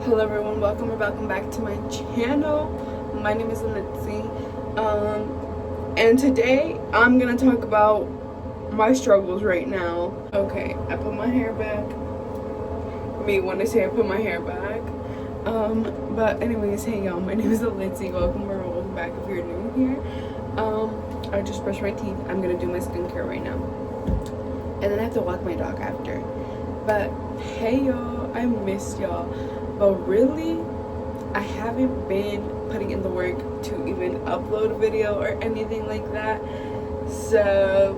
Hello everyone, welcome or welcome back to my channel. My name is Litzy. And today I'm gonna talk about my struggles right now. Okay, I put my hair back. When I say I put my hair back. But anyways, hey y'all, my name is Litzy. Welcome or welcome back if you're new here. I just brushed my teeth. I'm gonna do my skincare right now. And then I have to walk my dog after. But hey y'all, I missed y'all. But really, I haven't been putting in the work to even upload a video or anything like that. So,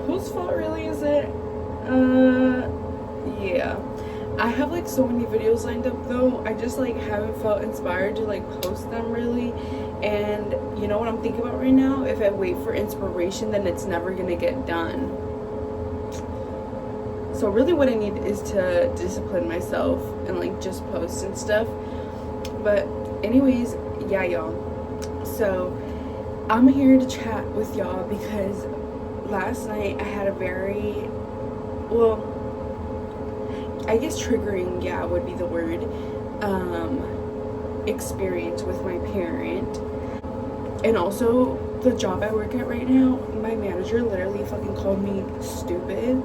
whose fault really is it? Yeah. I have like so many videos lined up though. I just like haven't felt inspired to like post them really. And you know what I'm thinking about right now? If I wait for inspiration, then it's never gonna get done. So really what I need is to discipline myself and like just post and stuff. But anyways, yeah y'all. So I'm here to chat with y'all because last night I had a very, well, I guess triggering, yeah, would be the word, experience with my parent. And also the job I work at right now, my manager literally fucking called me stupid.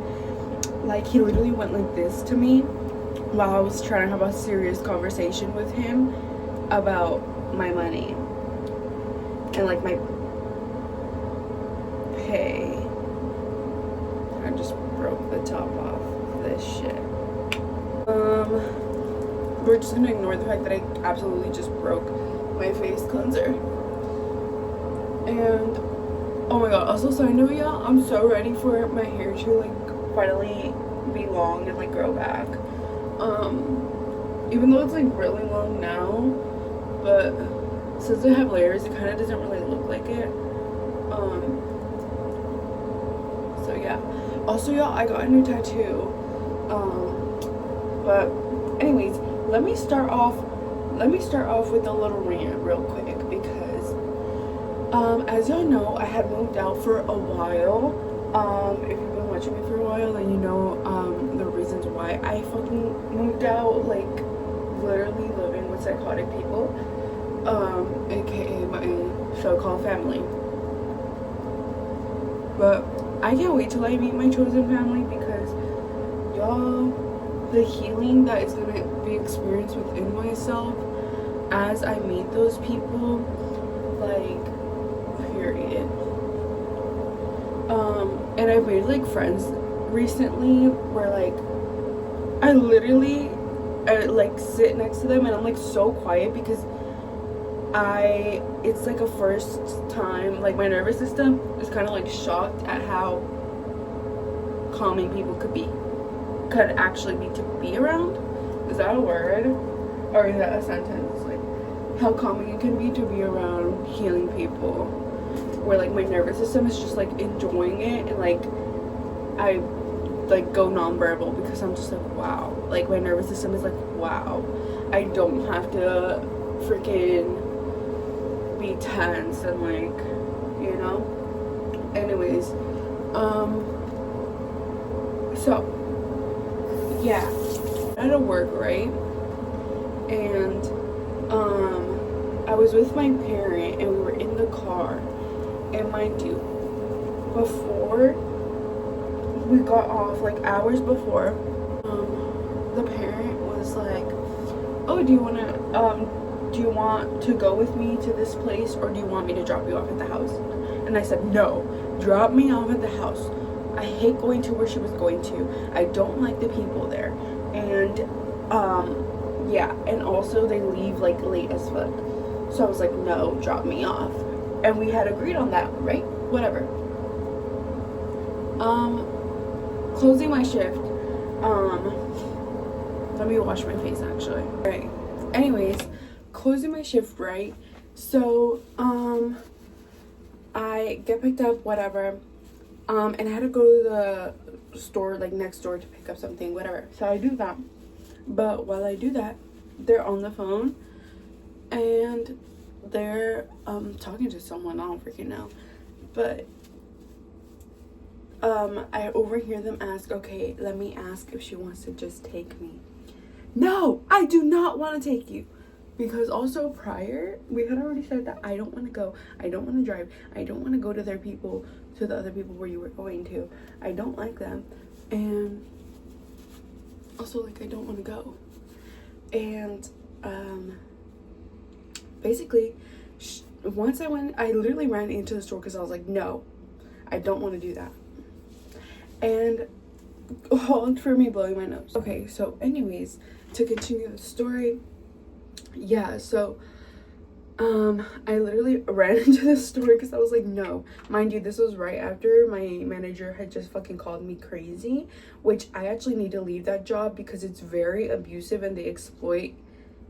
Like, he literally went like this to me while I was trying to have a serious conversation with him about my money and like my pay. I just broke the top off this shit. We're just gonna ignore the fact that I absolutely just broke my face cleanser. And oh my god, also side note y'all, I'm so ready for my hair to like finally be long and like grow back. Even though it's like really long now, but since I have layers, it kind of doesn't really look like it. So yeah. Also y'all, I got a new tattoo. But anyways, let me start off with a little rant real quick because as y'all know, I had moved out for a while. If you've been watching me for a while, then you know the reasons why I fucking moved out, like literally living with psychotic people, aka my so-called family. But I can't wait till I meet my chosen family because y'all, the healing that is gonna be experienced within myself as I meet those people, like, period. And I've made like friends recently where like I literally like sit next to them and I'm like so quiet because it's like a first time, like my nervous system is kind of like shocked at how calming people could actually be to be around. Is that a word or is that a sentence? Like how calming it can be to be around healing people, where like my nervous system is just like enjoying it, and like I like go nonverbal because I'm just like, wow, like my nervous system is like, wow, I don't have to freaking be tense and like, you know. Anyways, so yeah, I had to work, right? And I was with my parent and we were in the car. And mind you, before we got off, like hours before, the parent was like, oh, do you want to go with me to this place, or do you want me to drop you off at the house? And I said, no, drop me off at the house. I hate going to where she was going to. I don't like the people there. And yeah, and also they leave like late as fuck. So I was like, no, drop me off. And we had agreed on that, right? Whatever. Closing my shift. Let me wash my face actually. Right. Anyways, closing my shift, right? So, I get picked up, whatever. And I had to go to the store, like next door, to pick up something, whatever. So I do that. But while I do that, they're on the phone and they're talking to someone. I don't freaking know, but I overhear them ask, okay, let me ask if she wants to just take me. no, I do not want to take you. Because also prior, we had already said that I don't want to go. I don't want to drive. I don't want to go to the other people where you were going to. I don't like them. And also, like, I don't want to go. And basically, once I literally ran into the store because I was like, no, I don't want to do that. And hold for me blowing my nose. Okay, so anyways, to continue the story, yeah, so I literally ran into the store because I was like, no. Mind you, this was right after my manager had just fucking called me crazy, which I actually need to leave that job because it's very abusive and they exploit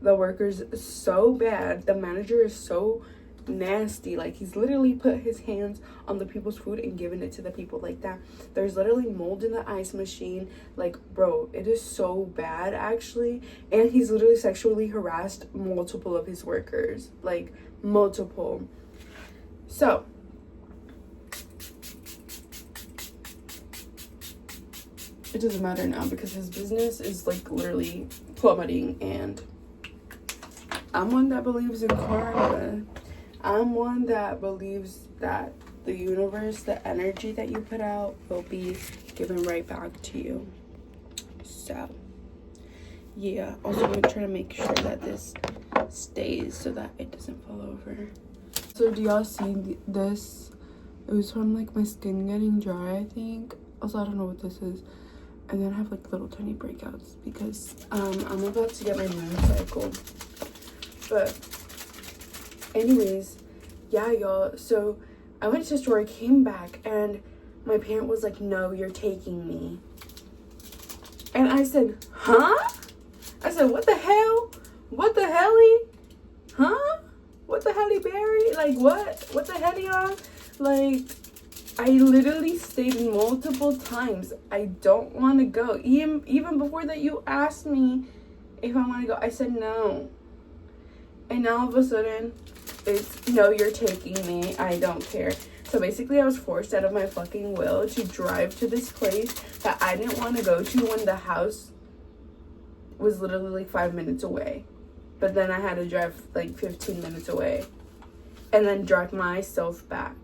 the workers so bad. The manager is so nasty. Like, he's literally put his hands on the people's food and given it to the people like that. There's literally mold in the ice machine. Like, bro, it is so bad actually. And he's literally sexually harassed multiple of his workers, like multiple. So it doesn't matter now because his business is like literally plummeting, and I'm one that believes in karma. I'm one that believes that the universe, the energy that you put out will be given right back to you. So, yeah. Also, I'm going to try to make sure that this stays so that it doesn't fall over. So, do y'all see this? It was from, like, my skin getting dry, I think. Also, I don't know what this is. And then I have, like, little tiny breakouts because I'm about to get my moon cycle. But anyways, yeah, y'all, so I went to the store, I came back, and my parent was like, no, you're taking me. And I said, huh? I said, what the hell? What the helly? Huh? What the helly berry? Like, what the hell, y'all? Like, I literally stated multiple times, I don't want to go. Even before that, you asked me if I want to go. I said no. And now all of a sudden, it's, no, you're taking me. I don't care. So basically, I was forced out of my fucking will to drive to this place that I didn't want to go to when the house was literally like 5 minutes away. But then I had to drive like 15 minutes away. And then drive myself back.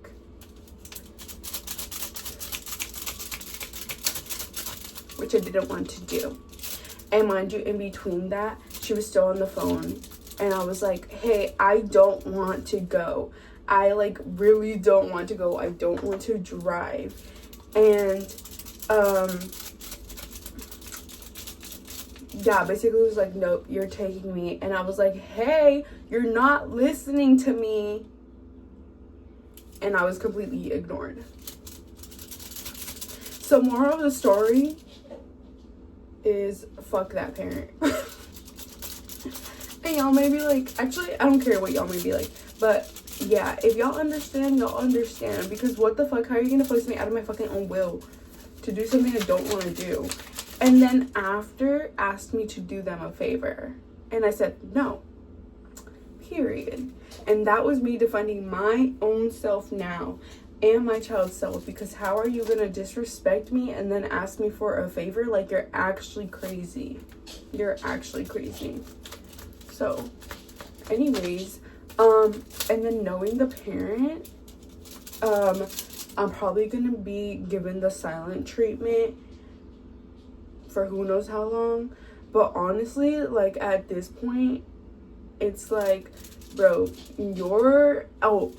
Which I didn't want to do. And mind you, in between that, she was still on the phone. And I was like, hey, I don't want to go. I, like, really don't want to go. I don't want to drive. And, yeah, basically it was like, nope, you're taking me. And I was like, hey, you're not listening to me. And I was completely ignored. So moral of the story is fuck that parent. And y'all may be like, actually, I don't care what y'all may be like, but yeah, if y'all understand, y'all understand. Because what the fuck, how are you gonna force me out of my fucking own will to do something I don't want to do? And then after, asked me to do them a favor. And I said, no. Period. And that was me defending my own self now and my child's self. Because how are you gonna disrespect me and then ask me for a favor? Like, you're actually crazy. You're actually crazy. So, anyways, and then knowing the parent, I'm probably gonna be given the silent treatment for who knows how long. But honestly, like, at this point, it's like, bro,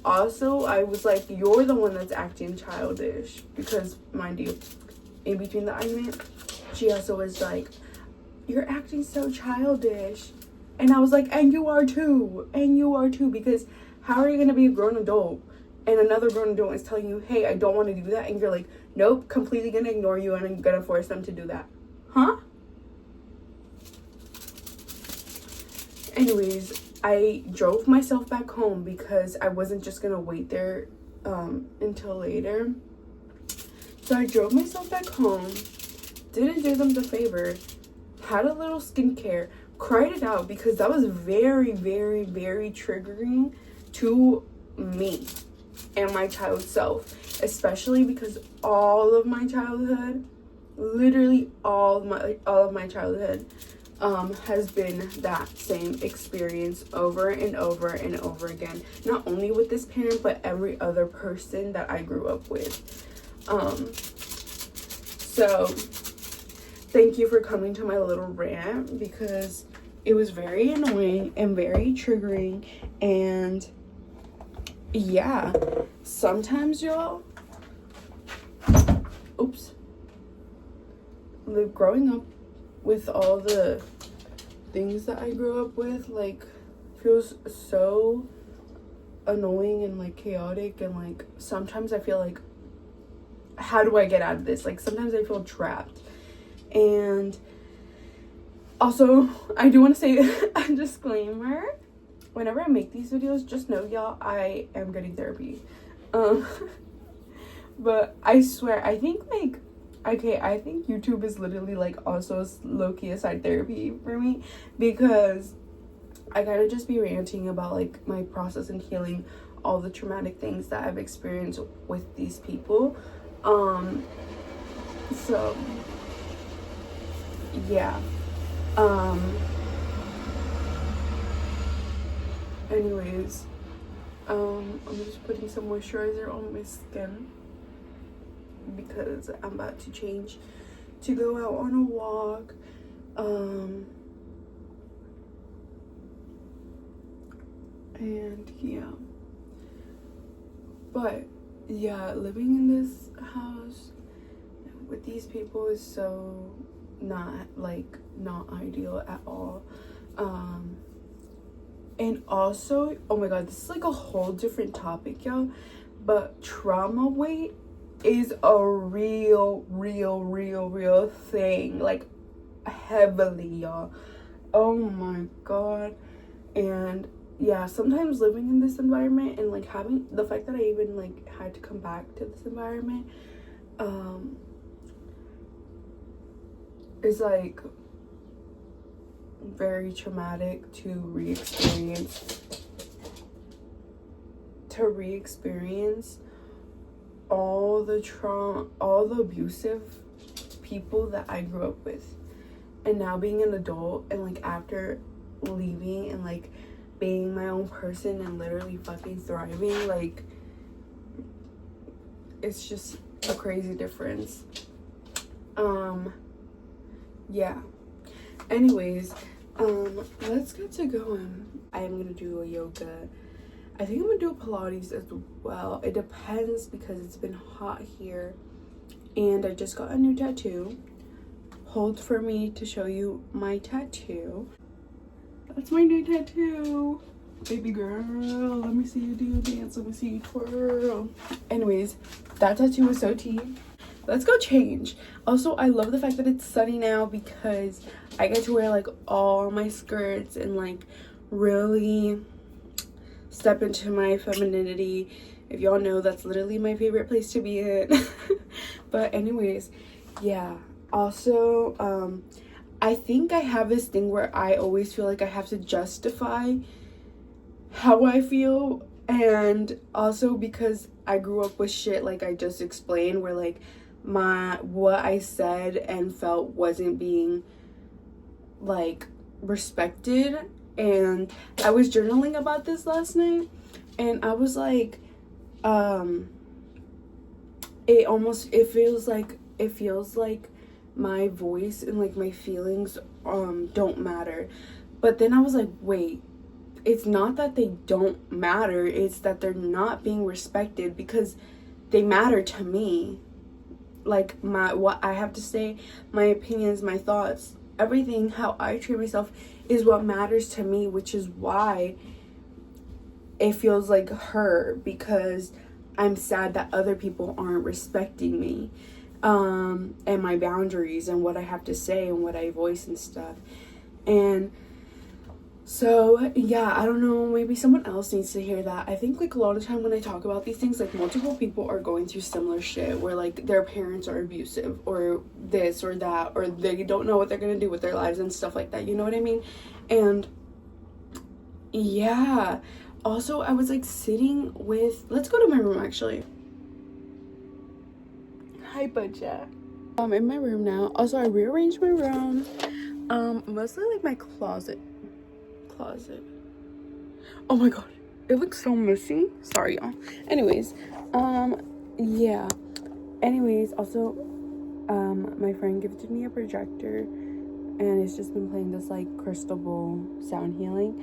also, I was like, you're the one that's acting childish. Because, mind you, in between the argument, she also was like, you're acting so childish. And I was like, and you are too. And you are too. Because how are you going to be a grown adult and another grown adult is telling you, hey, I don't want to do that. And you're like, nope, completely going to ignore you and I'm going to force them to do that. Huh? Anyways, I drove myself back home because I wasn't just going to wait there until later. So I drove myself back home. Didn't do them the favor. Had a little skincare. Cried it out because that was very, very, very triggering to me and my child self, especially because all of my childhood, literally all of my childhood, has been that same experience over and over and over again. Not only with this parent, but every other person that I grew up with. So thank you for coming to my little rant, because it was very annoying and very triggering. And yeah, sometimes, y'all, like, growing up with all the things that I grew up with, like, feels so annoying and like chaotic, and like sometimes I feel like, how do I get out of this? Like, sometimes I feel trapped. And also, I do want to say a disclaimer: whenever I make these videos, just know, y'all, I am getting therapy. But I swear, I think, like, okay, I think YouTube is literally like also low-key a side therapy for me, because I gotta just be ranting about like my process and healing all the traumatic things that I've experienced with these people. So yeah. Anyways, I'm just putting some moisturizer on my skin, because I'm about to change to go out on a walk. And yeah, but yeah, living in this house with these people is so not ideal at all. And also, oh my god, this is like a whole different topic, y'all, but trauma weight is a real thing, like heavily, y'all. Oh my god. And yeah, sometimes living in this environment and like having the fact that I even like had to come back to this environment is like very traumatic to re-experience all the trauma, all the abusive people that I grew up with. And now being an adult, and like after leaving and like being my own person and literally fucking thriving, like, it's just a crazy difference. Yeah, anyways, let's get to going. I am gonna do a yoga. I think I'm gonna do a Pilates as well. It depends, because it's been hot here and I just got a new tattoo. Hold for me to show you my tattoo. That's my new tattoo. Baby girl, let me see you do your dance. Let me see you twirl. Anyways, that tattoo was so tea. Let's go change. Also, I love the fact that it's sunny now, because I get to wear like all my skirts and like really step into my femininity. If y'all know, that's literally my favorite place to be in. But anyways, yeah. Also, I think I have this thing where I always feel like I have to justify how I feel. And also because I grew up with shit like I just explained, where like what I said and felt wasn't being like respected. And I was journaling about this last night, and I was like, it feels like my voice and like my feelings don't matter. But then I was like, wait, it's not that they don't matter, it's that they're not being respected, because they matter to me. Like what I have to say, my opinions, my thoughts, everything, how I treat myself is what matters to me, which is why it feels like hurt, because I'm sad that other people aren't respecting me and my boundaries and what I have to say and what I voice and stuff. And so yeah, I don't know, maybe someone else needs to hear that. I think like a lot of time when I talk about these things, like multiple people are going through similar shit, where like their parents are abusive or this or that, or they don't know what they're gonna do with their lives and stuff like that, you know what I mean? And yeah, also I was like sitting with, let's go to my room actually. Hi Budja. I'm in my room now. Also, I rearranged my room. Mostly like my closet. Oh my god, it looks so messy. Sorry, y'all. Anyways, yeah. Anyways, also, my friend gifted me a projector, and it's just been playing this like crystal bowl sound healing.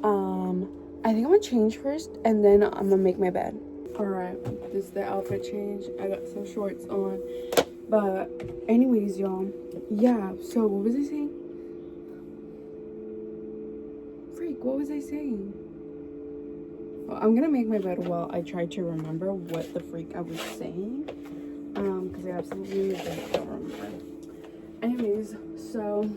I think I'm gonna change first, and then I'm gonna make my bed. All right, this is the outfit change. I got some shorts on, but anyways, y'all. Yeah. So what was I saying? Freak, what was I saying? Well, I'm gonna make my bed while I try to remember what the freak I was saying. Because I absolutely don't remember. Anyways, so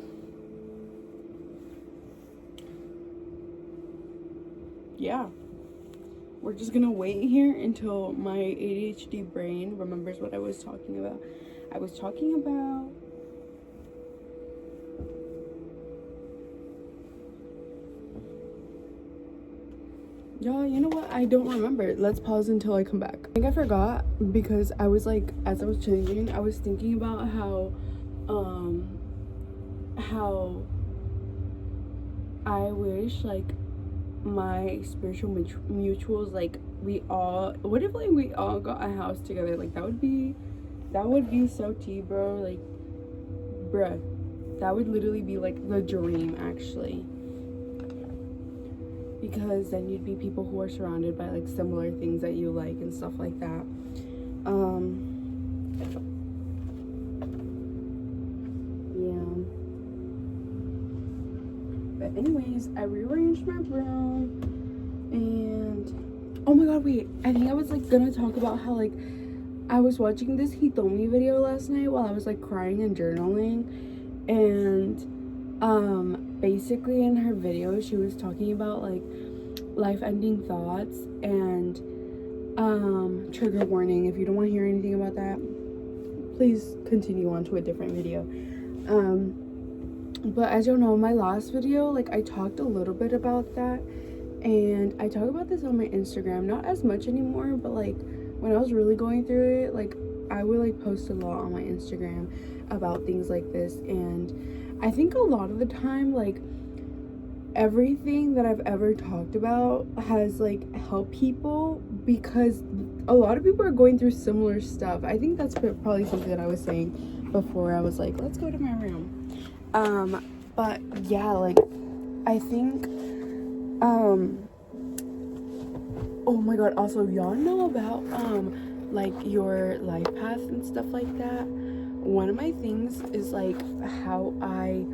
yeah. We're just gonna wait here until my ADHD brain remembers what I was talking about. I was talking about y'all, you know what? I don't remember. Let's pause until I come back. I think I forgot because I was like, as I was changing, I was thinking about how I wish like my spiritual mutuals, like what if like we all got a house together? Like that would be so tea, bro. Like, bruh, that would literally be like the dream, actually. Because then you'd be people who are surrounded by like similar things that you like and stuff like that. Yeah. But anyways, I rearranged my room, and oh my god, wait, I think I was like gonna talk about how like I was watching this Hitomi video last night while I was like crying and journaling, and basically in her video she was talking about like life-ending thoughts, and trigger warning, if you don't want to hear anything about that, please continue on to a different video. But as you know, my last video, like I talked a little bit about that, and I talk about this on my Instagram, not as much anymore, but like when I was really going through it, like I would like post a lot on my Instagram about things like this. And I think a lot of the time, like everything that I've ever talked about has like helped people, because a lot of people are going through similar stuff. I think that's probably something that I was saying before. I was like, let's go to my room. But yeah, like I think oh my god, also y'all know about like your life path and stuff like that. One of my things is like how I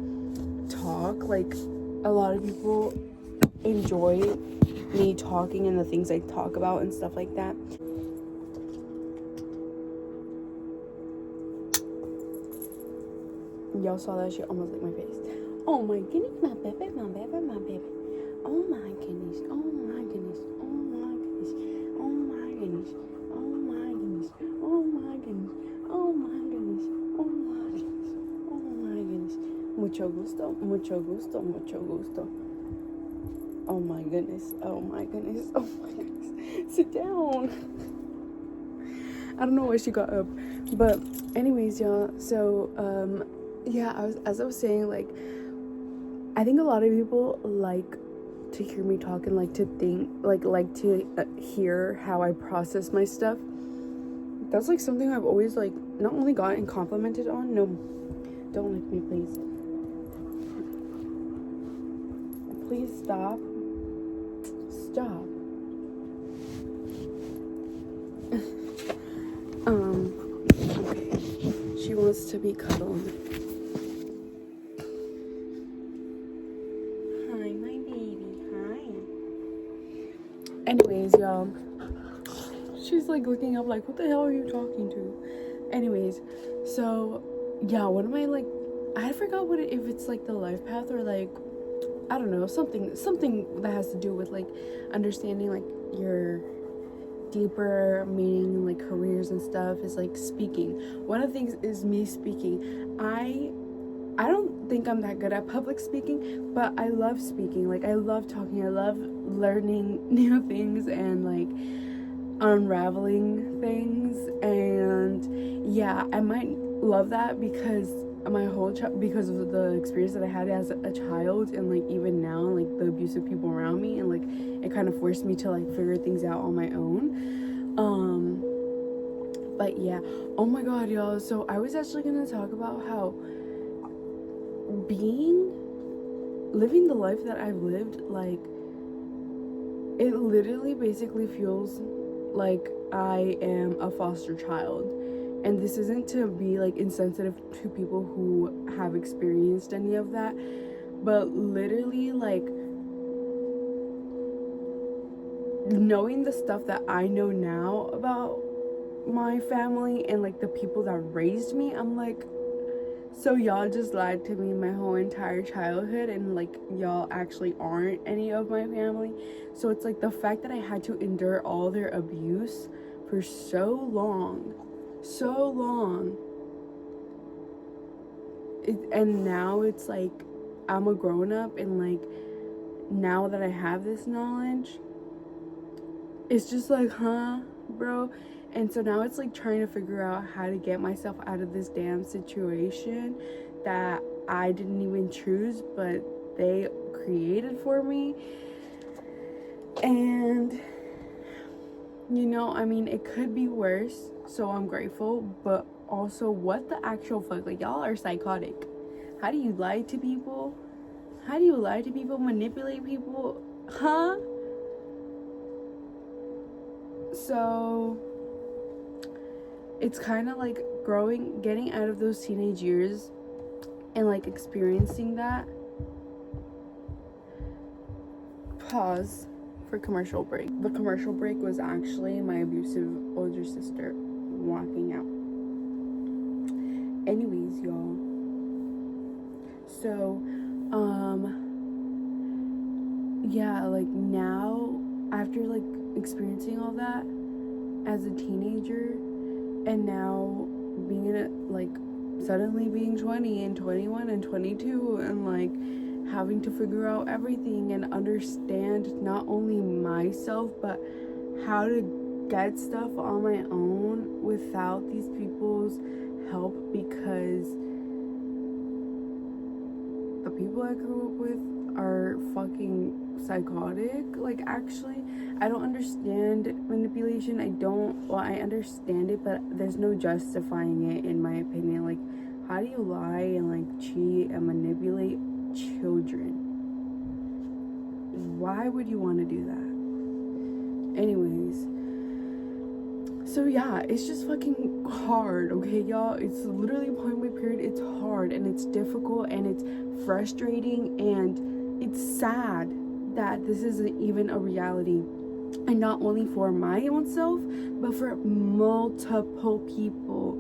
talk. Like a lot of people enjoy me talking and the things I talk about and stuff like that. Y'all saw that shit almost like my face. Oh my goodness, my baby, my baby, my baby. Oh my goodness, oh my goodness, oh my goodness, oh my goodness, oh my goodness, oh my goodness, oh my goodness, oh my goodness, oh my goodness. Mucho gusto, mucho gusto, mucho gusto. Oh my goodness, oh my goodness, oh my goodness. Sit down. I don't know why she got up. But anyways, y'all, so yeah, as I was saying, like I think a lot of people like to hear me talk and like to think, like to hear how I process my stuff. That's like something I've always like not only gotten complimented on. No, don't lick me, please. Please stop. Stop. Okay. She wants to be cuddled. Hi, my baby. Hi. Anyways, y'all. She's like looking up like, what the hell are you talking to? Anyways, so yeah, one of my like, I forgot what if it's like the life path or like, I don't know, something that has to do with like understanding like your deeper meaning, like careers and stuff, is like speaking. One of the things is me speaking. I don't think I'm that good at public speaking, but I love speaking. Like I love talking. I love learning new things and like unraveling things. And yeah, I might love that because my whole because of the experience that I had as a child, and like even now, like the abusive people around me, and like it kind of forced me to like figure things out on my own. But yeah, oh my god, y'all, so I was actually gonna talk about how living the life that I've lived, like it literally basically feels like I am a foster child. And this isn't to be like insensitive to people who have experienced any of that, but literally, like, knowing the stuff that I know now about my family and like the people that raised me, I'm like, so y'all just lied to me my whole entire childhood, and like y'all actually aren't any of my family. So it's like the fact that I had to endure all their abuse for so long, and now it's like I'm a grown up, and like now that I have this knowledge, it's just like, huh, bro. And so now it's like trying to figure out how to get myself out of this damn situation that I didn't even choose, but they created for me. And you know, I mean, it could be worse, so I'm grateful, but also, what the actual fuck? Like, y'all are psychotic. How do you lie to people? How do you lie to people, manipulate people? Huh? So it's kind of like getting out of those teenage years and like experiencing that. Pause for commercial break. The commercial break was actually my abusive older sister walking out. Anyways, y'all. So, yeah, like now, after like experiencing all that as a teenager, and now being in it, like suddenly being 20 and 21 and 22, and like having to figure out everything and understand not only myself but how to get stuff on my own without these people's help, because the people I grew up with are fucking psychotic. Like, actually, I don't understand manipulation. I understand it, but there's no justifying it, in my opinion. Like, how do you lie and like cheat and manipulate children? Why would you want to do that? Anyways, so yeah, it's just fucking hard, okay, y'all? It's literally point blank period. It's hard, and it's difficult, and it's frustrating, and it's sad that this isn't even a reality. And not only for my own self, but for multiple people.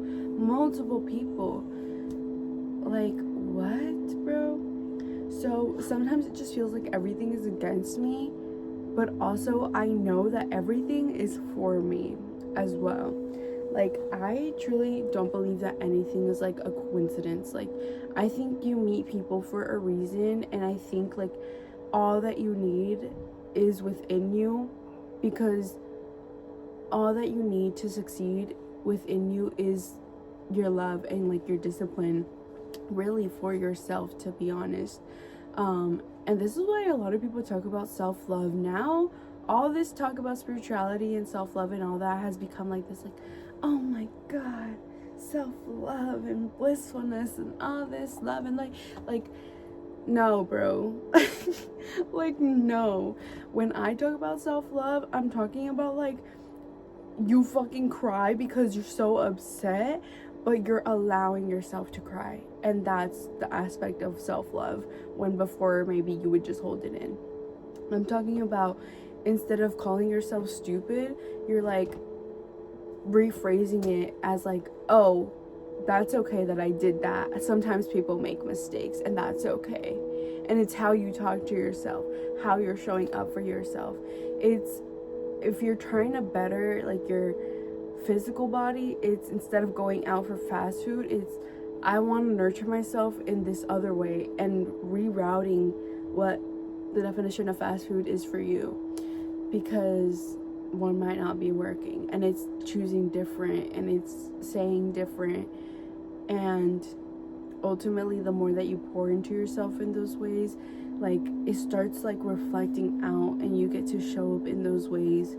Like, what, bro? So sometimes it just feels like everything is against me, but also I know that everything is for me as well. Like, I truly don't believe that anything is like a coincidence. Like, I think you meet people for a reason, and I think like all that you need is within you, because all that you need to succeed within you is your love and like your discipline, really, for yourself, to be honest. And this is why a lot of people talk about self-love now. All this talk about spirituality and self-love and all that has become like this, like, oh my god, self-love and blissfulness and all this love, and like no, bro. Like, no. When I talk about self-love, I'm talking about like you fucking cry because you're so upset, but you're allowing yourself to cry. And that's the aspect of self-love, when before maybe you would just hold it in. I'm talking about, instead of calling yourself stupid, you're like rephrasing it as like, oh, that's okay that I did that. Sometimes people make mistakes, and that's okay. And it's how you talk to yourself, how you're showing up for yourself. It's, if you're trying to better like your physical body, it's, instead of going out for fast food, it's, I want to nurture myself in this other way, and rerouting what the definition of fast food is for you, because one might not be working, and it's choosing different, and it's saying different, and ultimately, the more that you pour into yourself in those ways, like, it starts like reflecting out, and you get to show up in those ways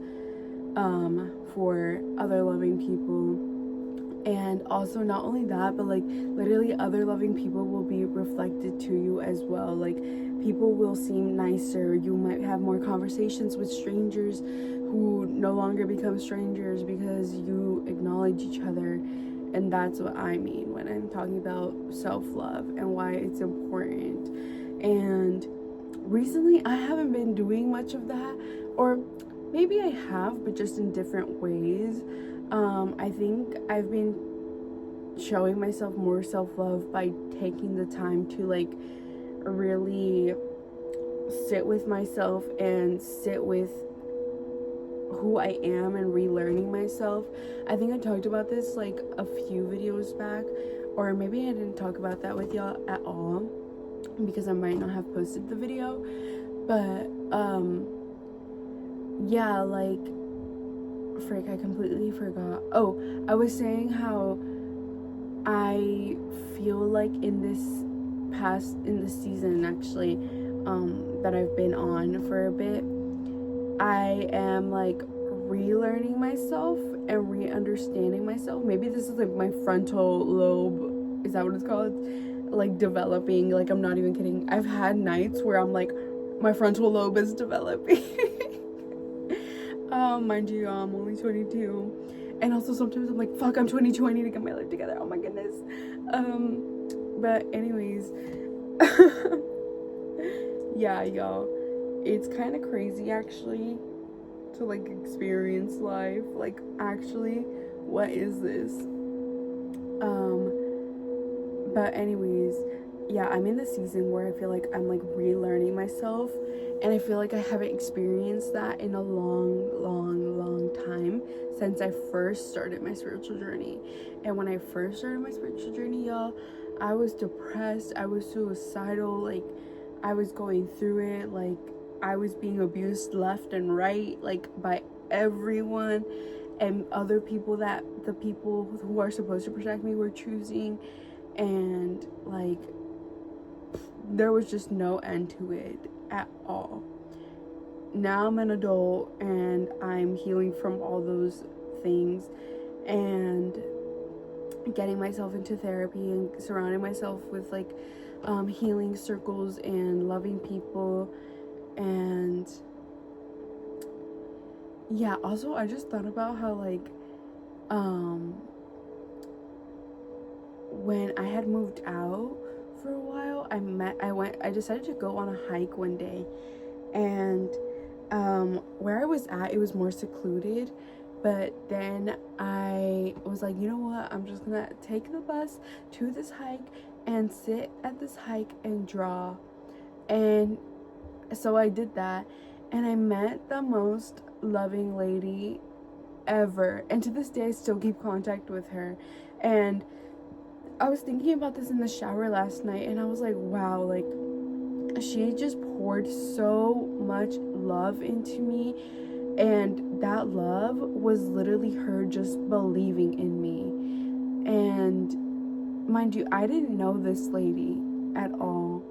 for other loving people. And also, not only that, but like literally other loving people will be reflected to you as well. Like, people will seem nicer. You might have more conversations with strangers who no longer become strangers because you acknowledge each other. And that's what I mean when I'm talking about self-love and why it's important. And recently I haven't been doing much of that, or maybe I have, but just in different ways. I think I've been showing myself more self-love by taking the time to like really sit with myself and sit with who I am and relearning myself. I think I talked about this like a few videos back, or maybe I didn't talk about that with y'all at all because I might not have posted the video. But yeah, like, frick, I completely forgot. Oh, I was saying how I feel like in this season actually, that I've been on for a bit, I am like relearning myself and re-understanding myself. Maybe this is like my frontal lobe, is that what it's called? Like developing. Like, I'm not even kidding. I've had nights where I'm like, my frontal lobe is developing. Mind you, I'm only 22, and also sometimes I'm like, fuck, I'm 22, I need to get my life together. Oh my goodness. But anyways, yeah, y'all, it's kind of crazy actually to like experience life. Like, actually, what is this? But anyways, yeah, I'm in the season where I feel like I'm like relearning myself, and I feel like I haven't experienced that in a long time since I first started my spiritual journey. And when I first started my spiritual journey, y'all, I was depressed, I was suicidal, like, I was going through it, like, I was being abused left and right, like, by everyone and other people that the people who are supposed to protect me were choosing. And like, there was just no end to it at all. Now I'm an adult and I'm healing from all those things and getting myself into therapy and surrounding myself with like healing circles and loving people. And yeah, also I just thought about how like when I had moved out for a while, I decided to go on a hike one day, and where I was at, it was more secluded. But then I was like, you know what, I'm just gonna take the bus to this hike and sit at this hike and draw. And so I did that, and I met the most loving lady ever, and to this day I still keep contact with her. And I was thinking about this in the shower last night, and I was like, wow, like, she just poured so much love into me, and that love was literally her just believing in me. And mind you, I didn't know this lady at all,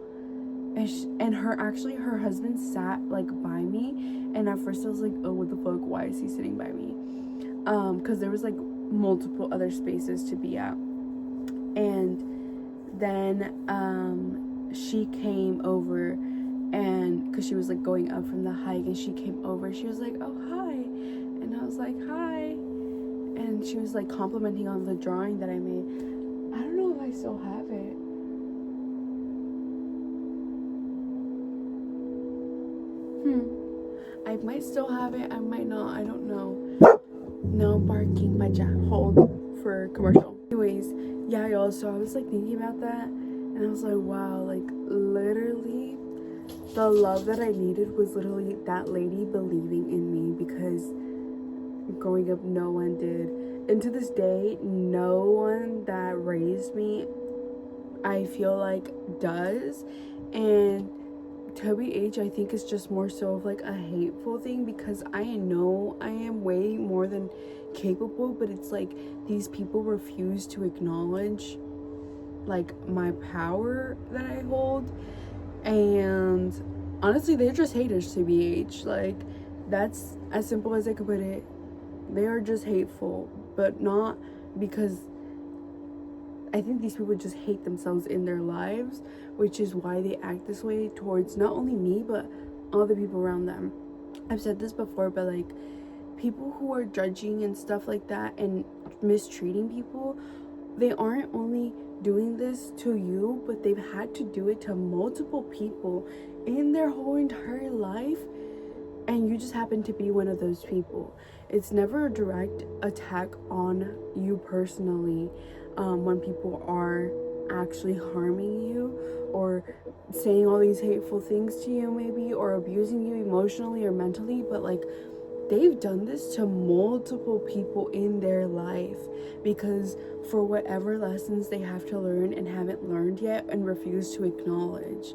and her husband sat like by me, and at first I was like, oh, what the fuck, why is he sitting by me? Because there was like multiple other spaces to be at. And then she came over, and because she was like going up from the hike, and she came over, she was like, oh, hi. And I was like, hi. And she was like complimenting on the drawing that I made. I don't know if I still have it. I might still have it, I might not, I don't know. No barking, my jack. Hold for commercial. Anyways, yeah, y'all, so I was like thinking about that, and I was like, wow, like, literally the love that I needed was literally that lady believing in me, because growing up no one did. And to this day, no one that raised me, I feel like, does. And TBH, I think it's just more so of like a hateful thing, because I know I am way more than capable, but it's like these people refuse to acknowledge like my power that I hold. And honestly, they're just haters, TBH. Like, that's as simple as I could put it. They are just hateful, but not because I think these people just hate themselves in their lives, which is why they act this way towards not only me, but all the people around them. I've said this before, but like, people who are judging and stuff like that and mistreating people, they aren't only doing this to you, but they've had to do it to multiple people in their whole entire life, and you just happen to be one of those people. It's never a direct attack on you personally when people are actually harming you or saying all these hateful things to you, maybe, or abusing you emotionally or mentally, but like, they've done this to multiple people in their life because for whatever lessons they have to learn and haven't learned yet and refuse to acknowledge.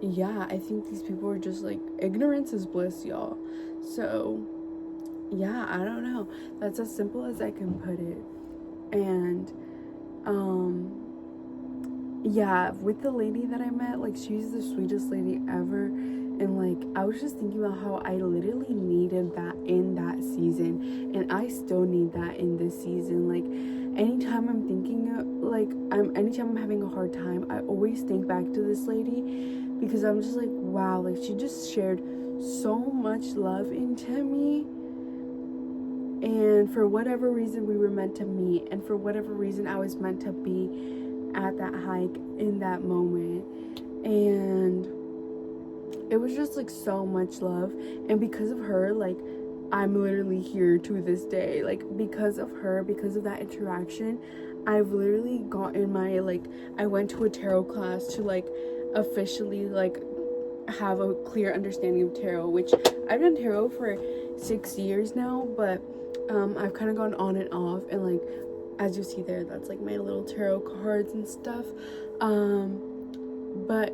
Yeah, I think these people are just like, ignorance is bliss, y'all. So yeah, I don't know. That's as simple as I can put it. And yeah, with the lady that I met, like, she's the sweetest lady ever. And like, I was just thinking about how I literally needed that in that season, and I still need that in this season. Like, anytime I'm thinking anytime I'm having a hard time, I always think back to this lady, because I'm just like, wow, like, she just shared so much love into me. And for whatever reason, we were meant to meet, and for whatever reason, I was meant to be at that hike in that moment. And it was just like so much love, and because of her, like, I'm literally here to this day. Like, because of her, because of that interaction, I've literally gotten my, like, I went to a tarot class to like officially like have a clear understanding of tarot, which I've done tarot for 6 years now, but I've kind of gone on and off, and like, as you see there, that's like my little tarot cards and stuff. But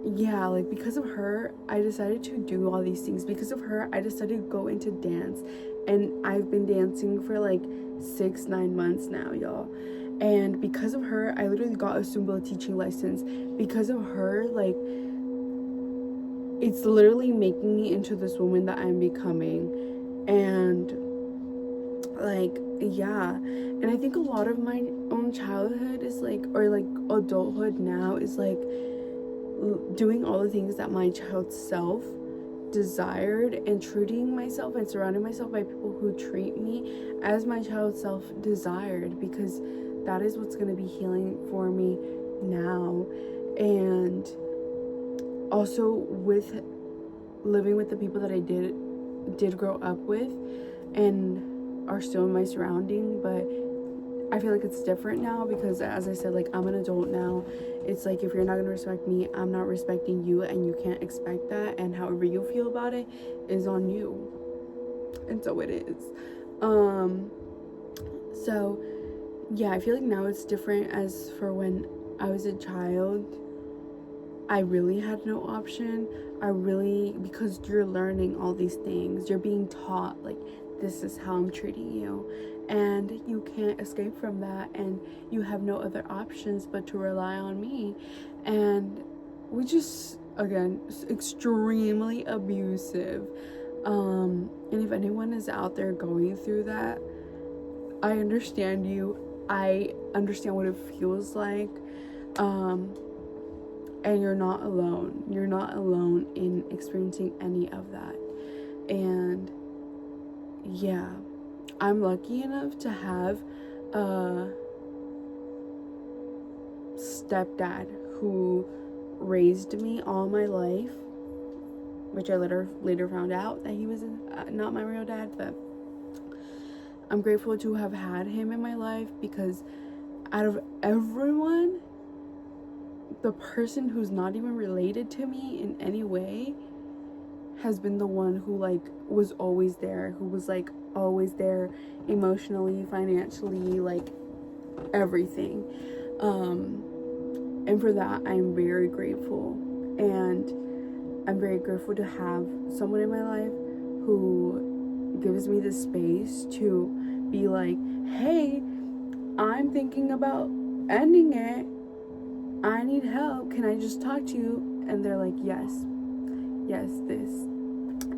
yeah, like, because of her, I decided to do all these things. Because of her, I decided to go into dance, and I've been dancing for like 6-9 months now, y'all. And because of her, I literally got a Zumba teaching license. Because of her, like, it's literally making me into this woman that I'm becoming. And like, yeah, and I think a lot of my own childhood is like, or like adulthood now is like doing all the things that my child self desired, and treating myself and surrounding myself by people who treat me as my child self desired, because that is what's going to be healing for me now. And also with living with the people that I did grow up with and are still in my surrounding, but I feel like it's different now because, as I said, like, I'm an adult now. It's like, if you're not gonna respect me, I'm not respecting you, and you can't expect that, and however you feel about it is on you. And so it is. So yeah, I feel like now it's different. As for when I was a child, I really had no option. Because you're learning all these things, you're being taught, like, this is how I'm treating you, and you can't escape from that, and you have no other options but to rely on me. And we just, again, extremely abusive. And if anyone is out there going through that, I understand you. I understand what it feels like. And you're not alone. You're not alone in experiencing any of that. And yeah, I'm lucky enough to have a stepdad who raised me all my life, which I later found out that he was not my real dad, but I'm grateful to have had him in my life, because out of everyone, the person who's not even related to me in any way has been the one who, like, was always there, who was, like, always there emotionally, financially, like, everything. And for that, I'm very grateful. And I'm very grateful to have someone in my life who gives me the space to be like, hey, I'm thinking about ending it. I need help. Can I just talk to you? And they're like, yes, this.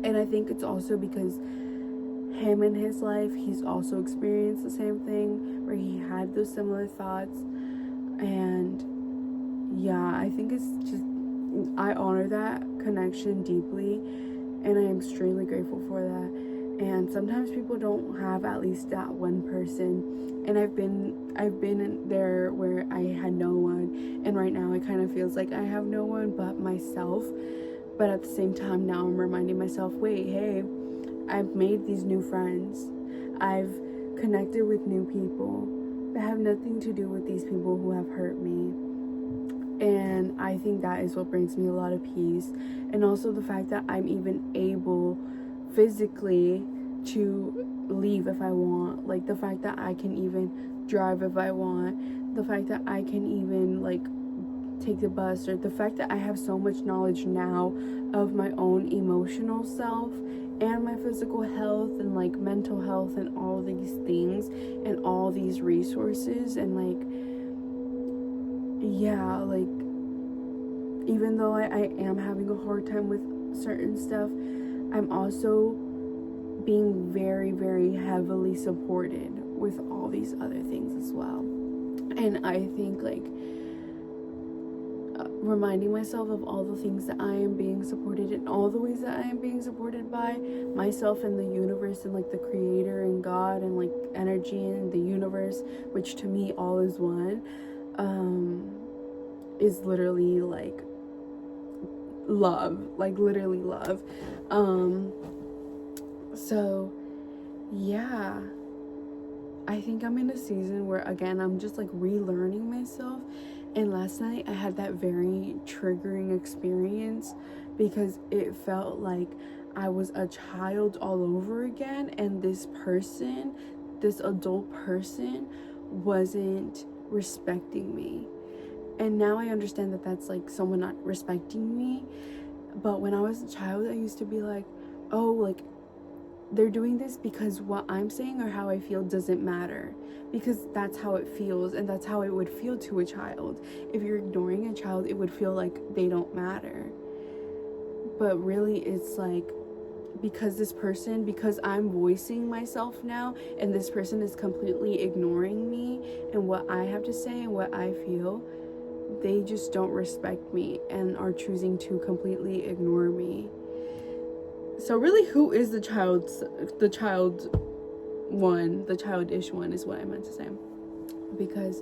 And I think it's also because him in his life, he's also experienced the same thing where he had those similar thoughts. And yeah, I think it's just, I honor that connection deeply, and I am extremely grateful for that. And sometimes people don't have at least that one person, and I've been in there where I had no one, and right now it kind of feels like I have no one but myself. But at the same time, now I'm reminding myself, wait, hey, I've made these new friends, I've connected with new people that have nothing to do with these people who have hurt me. And I think that is what brings me a lot of peace. And also the fact that I'm even able physically to leave if I want. Like the fact that I can even drive if I want. The fact that I can even like take the bus, or the fact that I have so much knowledge now of my own emotional self and my physical health and like mental health and all these things and all these resources. And like, yeah, like even though I am having a hard time with certain stuff, I'm also being very, very heavily supported with all these other things as well. And I think like reminding myself of all the things that I am being supported in, all the ways that I am being supported by myself and the universe and like the creator and God and like energy and the universe, which to me all is one, is literally like love, like literally love. So yeah, I think I'm in a season where again I'm just like relearning myself. And last night I had that very triggering experience because it felt like I was a child all over again, and this person, this adult person, wasn't respecting me. And now I understand that that's like someone not respecting me. But when I was a child, I used to be like, oh, like they're doing this because what I'm saying or how I feel doesn't matter, because that's how it feels, and that's how it would feel to a child. If you're ignoring a child, it would feel like they don't matter. But really it's like, because I'm voicing myself now, and this person is completely ignoring me and what I have to say and what I feel, they just don't respect me and are choosing to completely ignore me. So really, who is the childish one is what I meant to say. Because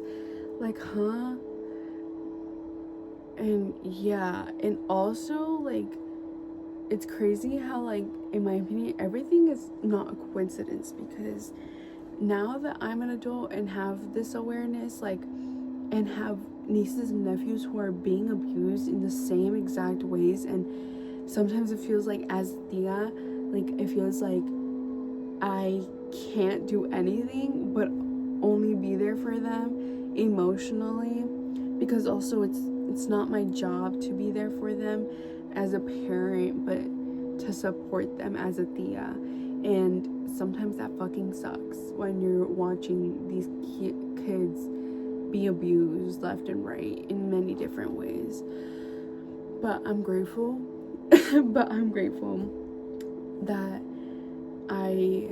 like, huh? And yeah, and also like, it's crazy how like, in my opinion, everything is not a coincidence, because now that I'm an adult and have this awareness, like, and have nieces and nephews who are being abused in the same exact ways, and sometimes it feels like, as Tia, like it feels like I can't do anything but only be there for them emotionally, because also it's not my job to be there for them as a parent, but to support them as a Tia. And sometimes that fucking sucks when you're watching these kids be abused left and right in many different ways. But I'm grateful that I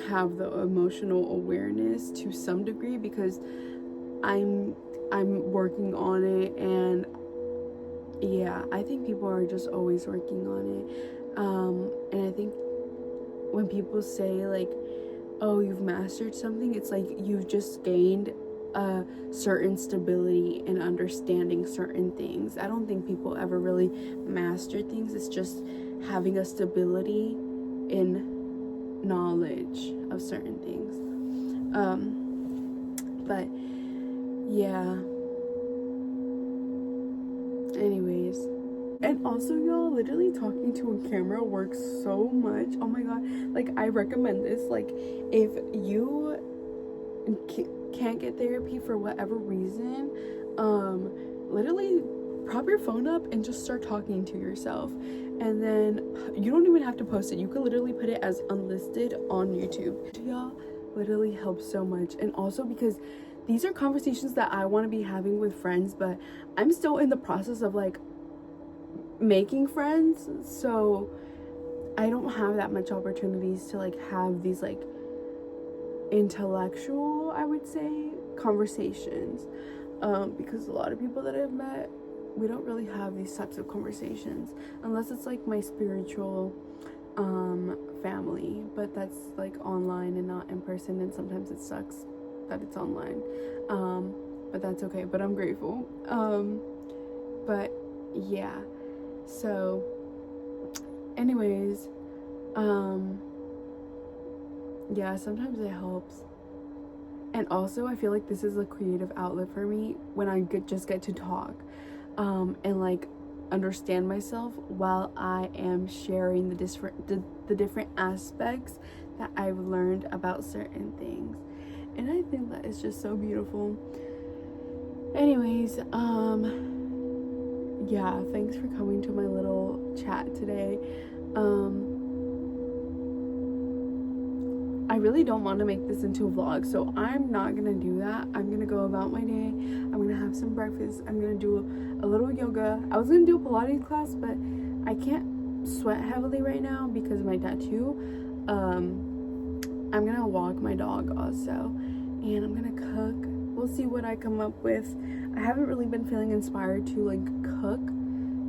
have the emotional awareness to some degree, because I'm working on it. And yeah, I think people are just always working on it. And I think when people say like, oh, you've mastered something, it's like you've just gained a certain stability in understanding certain things. I don't think people ever really master things. It's just having a stability in knowledge of certain things. But yeah, anyways. And also, y'all, literally talking to a camera works so much. Oh my god, like I recommend this. Like if you can't get therapy for whatever reason, literally prop your phone up and just start talking to yourself. And then you don't even have to post it. You could literally put it as unlisted on YouTube. Y'all, literally helps so much. And also because these are conversations that I want to be having with friends, but I'm still in the process of like making friends, so I don't have that much opportunities to like have these like intellectual, I would say, conversations, because a lot of people that I've met, we don't really have these types of conversations unless it's like my spiritual family, but that's like online and not in person, and sometimes it sucks that it's online, but that's okay, but I'm grateful. But yeah, so anyways, yeah, sometimes it helps. And also I feel like this is a creative outlet for me when I just get to talk, and like understand myself while I am sharing the different aspects that I've learned about certain things. And I think that is just so beautiful. Anyways, yeah, thanks for coming to my little chat today. I really don't want to make this into a vlog, so I'm not gonna do that. I'm gonna go about my day. I'm gonna have some breakfast. I'm gonna do a little yoga. I was gonna do a Pilates class, but I can't sweat heavily right now because of my tattoo. I'm gonna walk my dog also, and I'm gonna cook. We'll see what I come up with. I haven't really been feeling inspired to like cook,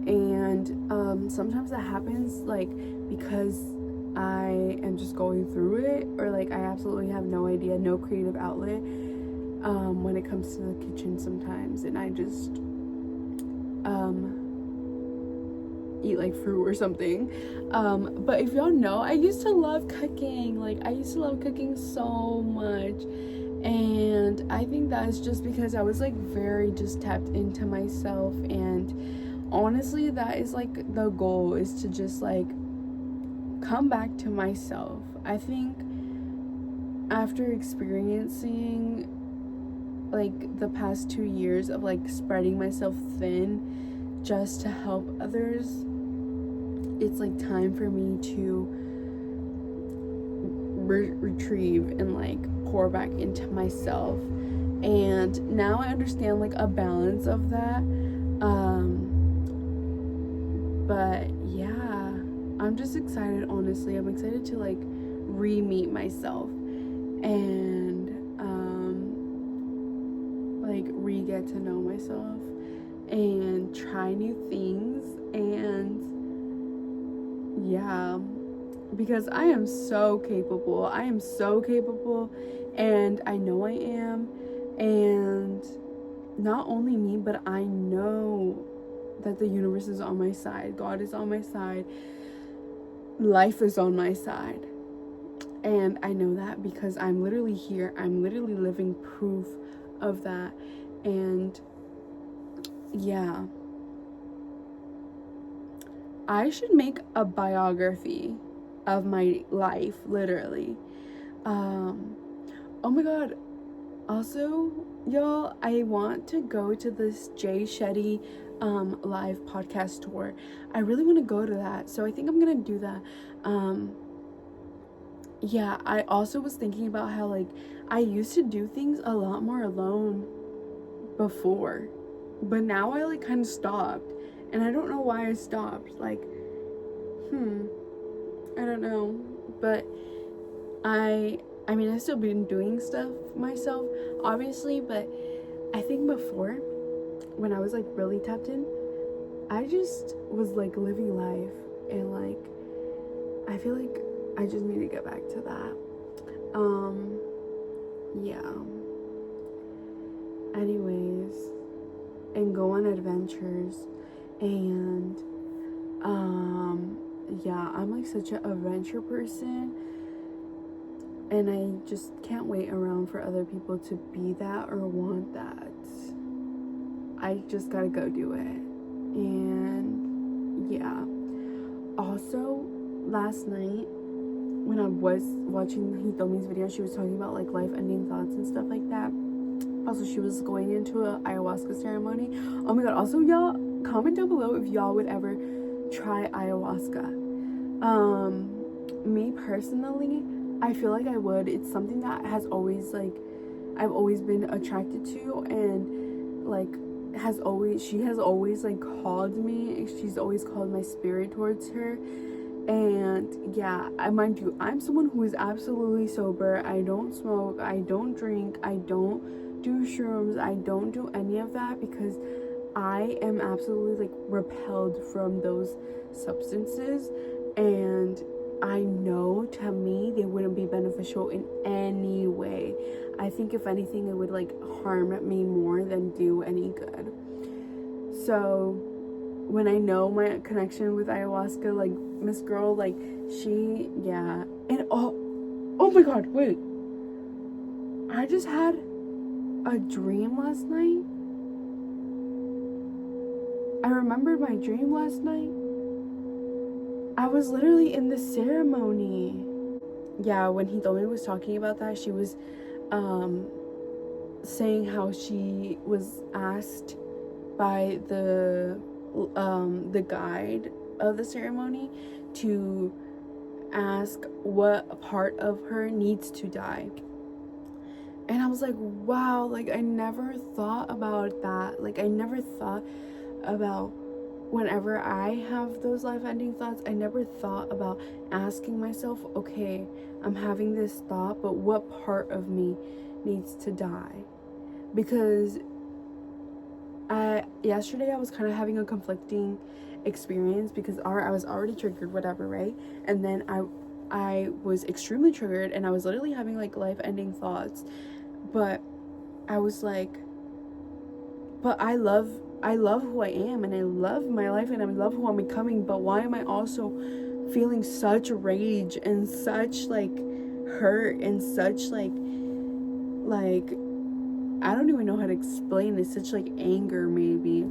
and sometimes that happens like because I am just going through it, or like I absolutely have no idea, no creative outlet when it comes to the kitchen sometimes, and I just eat like fruit or something. But if y'all know, I used to love cooking. Like I used to love cooking so much, and I think that's just because I was like very just tapped into myself, and honestly that is like the goal, is to just like come back to myself. I think after experiencing like the past 2 years of like spreading myself thin just to help others, it's like time for me to retrieve and like pour back into myself. And now I understand like a balance of that. But yeah, I'm just excited, honestly. I'm excited to like re-meet myself and like re-get to know myself and try new things. And yeah, because I am so capable. I am so capable, and I know I am. And not only me, but I know that the universe is on my side. God is on my side. Life is on my side. And I know that because I'm literally here. I'm literally living proof of that. And yeah, I should make a biography of my life, literally. Oh my god. Also, y'all, I want to go to this Jay Shetty live podcast tour. I really want to go to that, so I think I'm gonna do that. Yeah, I also was thinking about how like I used to do things a lot more alone before, but now I like kind of stopped, and I don't know why I stopped. Like I don't know, but I mean, I've still been doing stuff myself, obviously, but I think before, when I was like really tapped in, I just was like living life, and like I feel like I just need to get back to that. Yeah. Anyways, and go on adventures, and yeah, I'm like such an adventure person, and I just can't wait around for other people to be that or want that. I just gotta go do it. And yeah, also last night when I was watching Hitomi's video, she was talking about like life-ending thoughts and stuff like that. Also, she was going into an ayahuasca ceremony. Oh my god, also y'all, comment down below if y'all would ever try ayahuasca. Me personally, I feel like I would. It's something that has always, like, I've always been attracted to, and like she has always like called me. She's always called my spirit towards her. And yeah, mind you, I'm someone who is absolutely sober. I don't smoke, I don't drink, I don't do shrooms, I don't do any of that, because I am absolutely like repelled from those substances, and I know to me they wouldn't be beneficial in any way. I think if anything it would like harm me more than do any good. So when I know my connection with ayahuasca, like Miss Girl, like yeah. And oh my god, wait, I just had a dream last night. I remembered my dream last night. I was literally in the ceremony. Yeah, when he told me he was talking about that, she was saying how she was asked by the guide of the ceremony to ask what part of her needs to die. And I was like, wow, like I never thought about that. Like I never thought about, whenever I have those life-ending thoughts, I never thought about asking myself, okay, I'm having this thought, but what part of me needs to die? Because yesterday I was kind of having a conflicting experience, because I was already triggered, whatever, right? And then I was extremely triggered, and I was literally having like life-ending thoughts, but I was like, but I love who I am, and I love my life, and I love who I'm becoming, but why am I also feeling such rage and such like hurt and such like I don't even know how to explain it, such like anger maybe.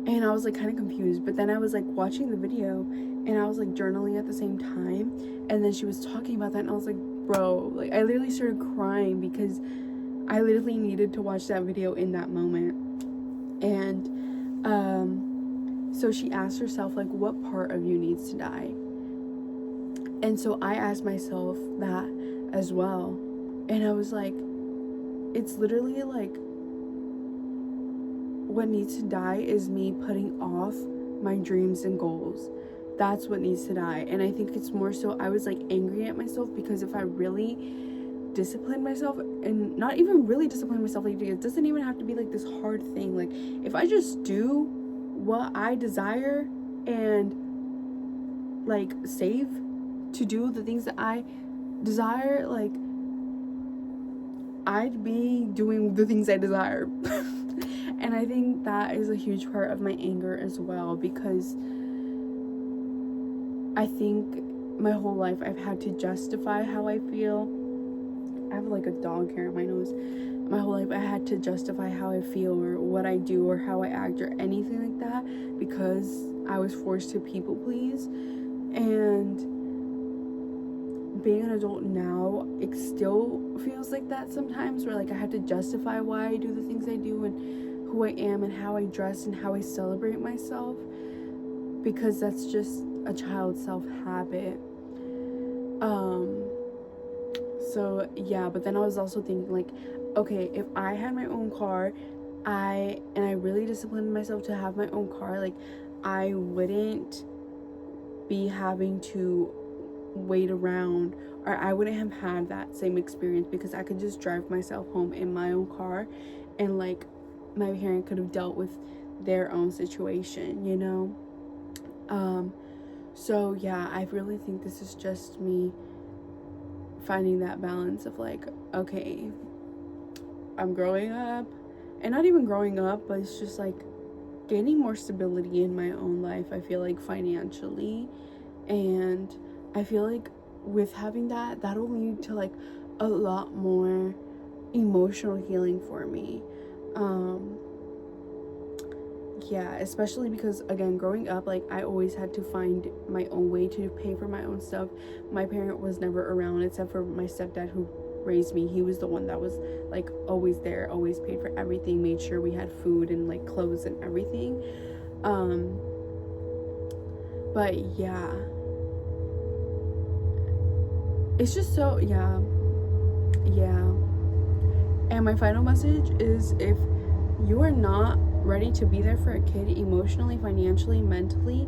And I was like kind of confused, but then I was like watching the video and I was like journaling at the same time, and then she was talking about that, and I was like, bro, like I literally started crying because I literally needed to watch that video in that moment. And so she asked herself, like, what part of you needs to die? And so I asked myself that as well, and I was like, it's literally like, what needs to die is me putting off my dreams and goals. That's what needs to die. And I think it's more so I was like angry at myself, because if I really discipline myself, and not even really discipline myself, like it doesn't even have to be like this hard thing, like if I just do what I desire and like save to do the things that I desire, like I'd be doing the things I desire. And I think that is a huge part of my anger as well, because I think my whole life I've had to justify how I feel. I have like a dog hair on my nose. My whole life I had to justify how I feel or what I do or how I act or anything like that, because I was forced to people please. And being an adult now, it still feels like that sometimes, where like I have to justify why I do the things I do and who I am and how I dress and how I celebrate myself, because that's just a child self habit. So yeah, but then I was also thinking like, okay, if I had my own car, I really disciplined myself to have my own car, like I wouldn't be having to wait around, or I wouldn't have had that same experience, because I could just drive myself home in my own car, and like my parent could have dealt with their own situation, you know? So yeah, I really think this is just me finding that balance of like, okay, I'm growing up, and not even growing up, but it's just like gaining more stability in my own life, I feel like financially, and I feel like with having that, that'll lead to like a lot more emotional healing for me. Yeah, especially because again, growing up, like I always had to find my own way to pay for my own stuff. My parent was never around except for my stepdad who raised me. He was the one that was like always there, always paid for everything, made sure we had food and like clothes and everything. But yeah, it's just so, yeah. And my final message is, if you are not ready to be there for a kid emotionally, financially, mentally,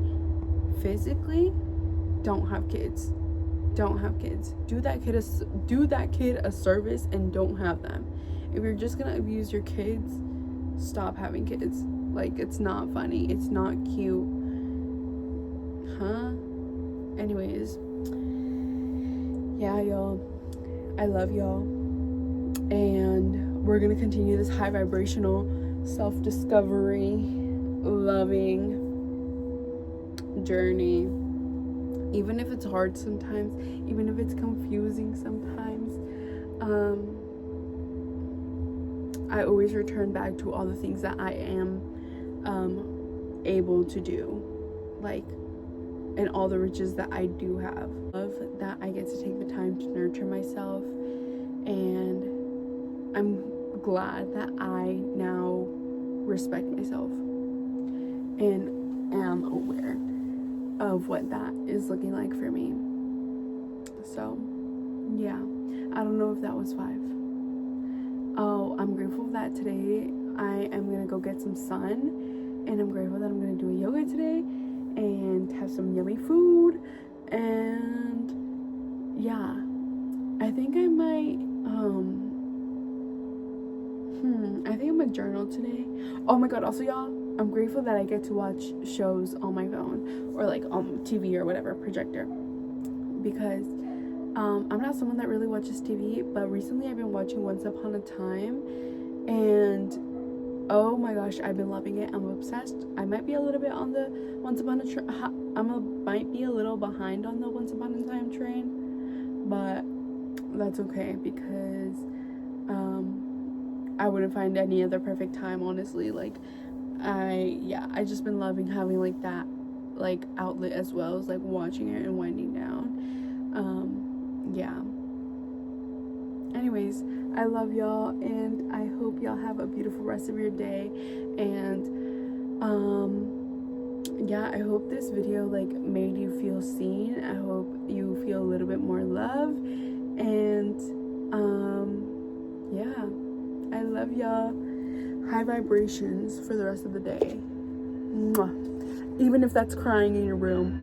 physically, don't have kids. Don't have kids. Do that kid a service and don't have them. If you're just gonna abuse your kids, stop having kids. Like, it's not funny. It's not cute. Huh? Anyways, yeah, y'all. I love y'all. And we're gonna continue this high vibrational, self-discovery, loving journey. Even if it's hard sometimes, even if it's confusing sometimes, I always return back to all the things that I am able to do, like, and all the riches that I do have. Love that I get to take the time to nurture myself, and I'm glad that I now respect myself and am aware of what that is looking like for me. So yeah, I don't know if that was 5. Oh, I'm grateful that today I am gonna go get some sun, and I'm grateful that I'm gonna do a yoga today and have some yummy food. And yeah, I think I might I think I'm gonna journal today. Oh my god, also y'all, I'm grateful that I get to watch shows on my phone, or like on TV or whatever, projector, because I'm not someone that really watches TV, but recently I've been watching Once Upon a Time, and oh my gosh, I've been loving it. I'm obsessed. I might be a little bit on the might be a little behind on the Once Upon a Time train, but that's okay, because I wouldn't find any other perfect time, honestly. Like, I just been loving having like that like outlet, as well as like watching it and winding down. Yeah, anyways, I love y'all, and I hope y'all have a beautiful rest of your day. And yeah, I hope this video like made you feel seen. I hope you feel a little bit more love, and yeah, I love y'all. High vibrations for the rest of the day. Mwah. Even if that's crying in your room.